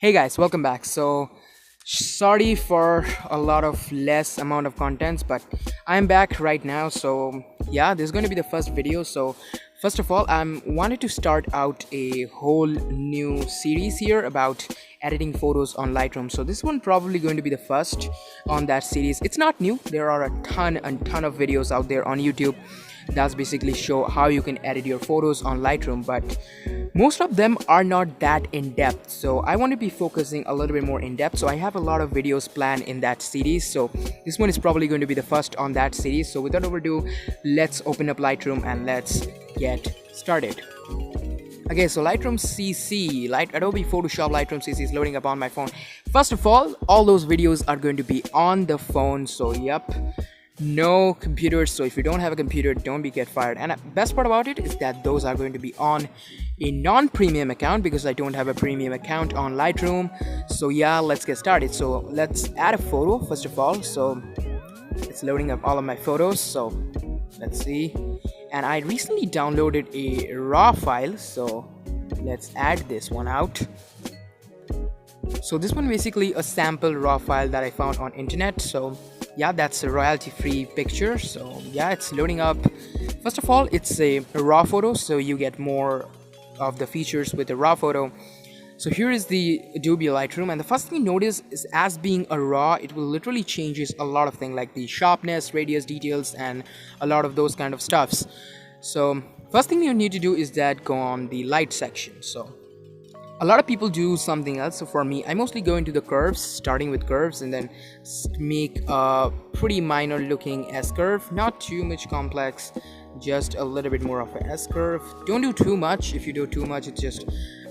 Hey guys, welcome back. Sorry for a lot of less amount of contents, but I'm back right now. Yeah, this is going to be the first video. First of all, I'm wanted to start out a whole new series here about editing photos on Lightroom. So this one probably going to be the first on that series. It's not new. There are a ton of videos out there on YouTube that's basically show how you can edit your photos on Lightroom, but most of them are not that in depth. So I want to be focusing a little bit more in depth. So I have a lot of videos planned in that series. So this one is probably going to be the first on that series. So without overdue, let's open up Lightroom and let's get started. Okay, so Lightroom CC, Adobe Photoshop Lightroom CC is loading up on my phone. First of all those videos are going to be on the phone. So yep, no computers. So if you don't have a computer, don't get fired. And best part about it is that those are going to be on a non-premium account because I don't have a premium account on Lightroom. So yeah, let's get started. So let's add a photo first of all. So it's loading up all of my photos. So let's see. And I recently downloaded a raw file. So let's add this one out. So this one basically a sample raw file that I found on internet. So yeah, that's a royalty free picture. So yeah, it's loading up. First of all, it's a raw photo, so you get more of the features with a raw photo. So here is the Adobe Lightroom, and the first thing you notice is as being a raw, it will literally changes a lot of things like the sharpness, radius, details, and a lot of those kind of stuffs. So first thing you need to do is that go on the light section. So a lot of people do something else. So for me, I mostly go into the curves, starting with curves, and then make a pretty minor looking S curve, not too much complex, just a little bit more of a S curve. Don't do too much. If you do too much, it just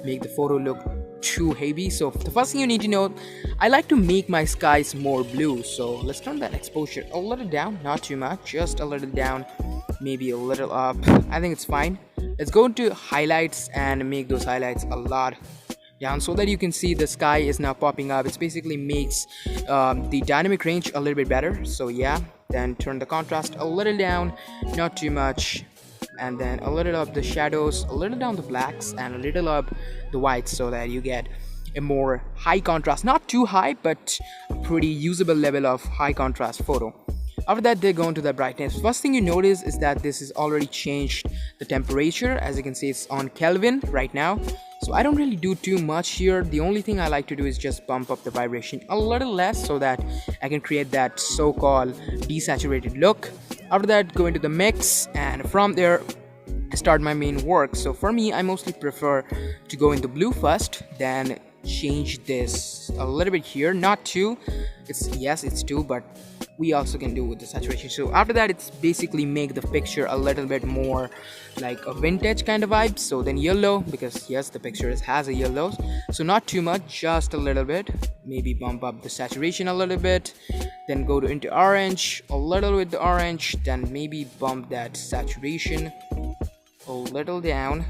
make the photo look too heavy. So the first thing you need to know, I like to make my skies more blue. So let's turn that exposure a little down, not too much, just a little down, maybe a little up. I think it's fine. Let's go into highlights and make those highlights a lot down so that you can see the sky is now popping up. It's basically makes the dynamic range a little bit better. So yeah, then turn the contrast a little down, not too much, and then a little up the shadows, a little down the blacks, and a little up the whites so that you get a more high contrast, not too high, but a pretty usable level of high contrast photo. After that, they go into the brightness. First thing you notice is that this is already changed the temperature. As you can see, it's on Kelvin right now. So I don't really do too much here. The only thing I like to do is just bump up the vibration a little less so that I can create that so-called desaturated look. After that, go into the mix, and from there start my main work. So for me, I mostly prefer to go into blue first, then change this a little bit here, not too, it's two, but we also can do with the saturation. So after that, it's basically make the picture a little bit more like a vintage kind of vibe. So then yellow, because yes, the picture has a yellow, so not too much, just a little bit, maybe bump up the saturation a little bit, then go to into orange, a little with the orange, then maybe bump that saturation a little down,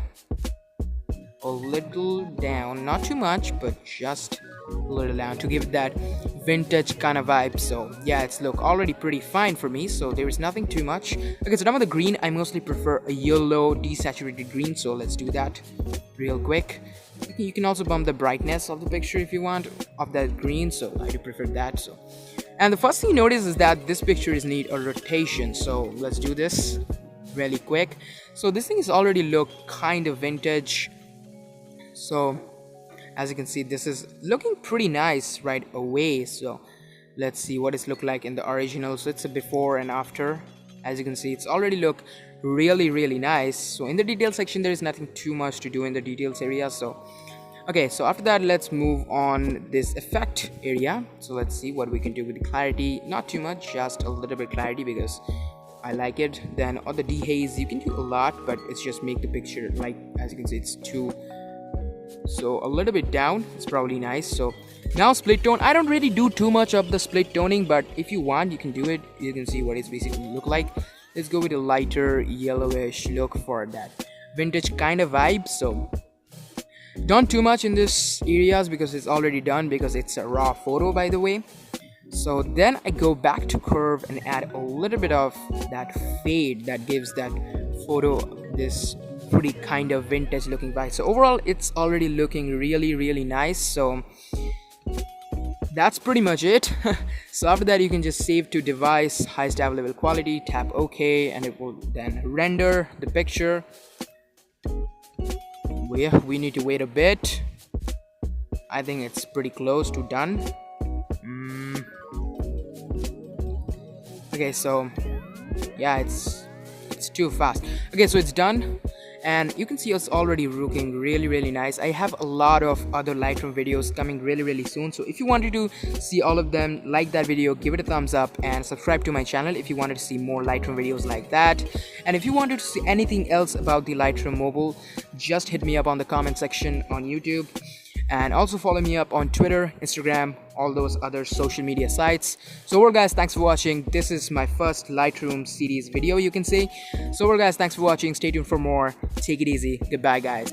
not too much, but just a little down to give that vintage kind of vibe. So yeah, it's look already pretty fine for me, so there is nothing too much. Okay, so now with the green, I mostly prefer a yellow desaturated green, so let's do that real quick. Okay, you can also bump the brightness of the picture if you want of that green, so I do prefer that. So, and the first thing you notice is that this picture is need a rotation, so let's do this really quick. So this thing is already look kind of vintage. So as you can see, this is looking pretty nice right away. So let's see what it's look like in the original. So it's a before and after. As you can see, it's already look really nice. So in the detail section, there is nothing too much to do in the details area. So okay, so after that, let's move on this effect area. So let's see what we can do with the clarity. Not too much, just a little bit clarity because I like it. Then on the dehaze, you can do a lot, but it's just make the picture, like as you can see, it's too, so a little bit down, it's probably nice. So now split tone, I don't really do too much of the split toning, but if you want, you can do it. You can see what it's basically look like. Let's go with a lighter yellowish look for that vintage kind of vibe. So don't too much in this areas because it's already done, because it's a raw photo, by the way. So then I go back to curve and add a little bit of that fade that gives that photo this pretty kind of vintage looking bike. So overall it's already looking really nice. So that's pretty much it. So after that you can just save to device, highest available quality, tap OK, and it will then render the picture. We need to wait a bit. I think it's pretty close to done. Okay, so yeah, it's too fast. Okay, so it's done, and you can see it's already looking really nice. I have a lot of other Lightroom videos coming really soon, so if you wanted to see all of them, like that video, give it a thumbs up, and subscribe to my channel if you wanted to see more Lightroom videos like that. And if you wanted to see anything else about the Lightroom mobile, just hit me up on the comment section on YouTube. And also follow me up on Twitter, Instagram, all those other social media sites. So overall guys, thanks for watching. This is my first Lightroom series video, you can say. So overall guys, thanks for watching. Stay tuned for more. Take it easy. Goodbye guys.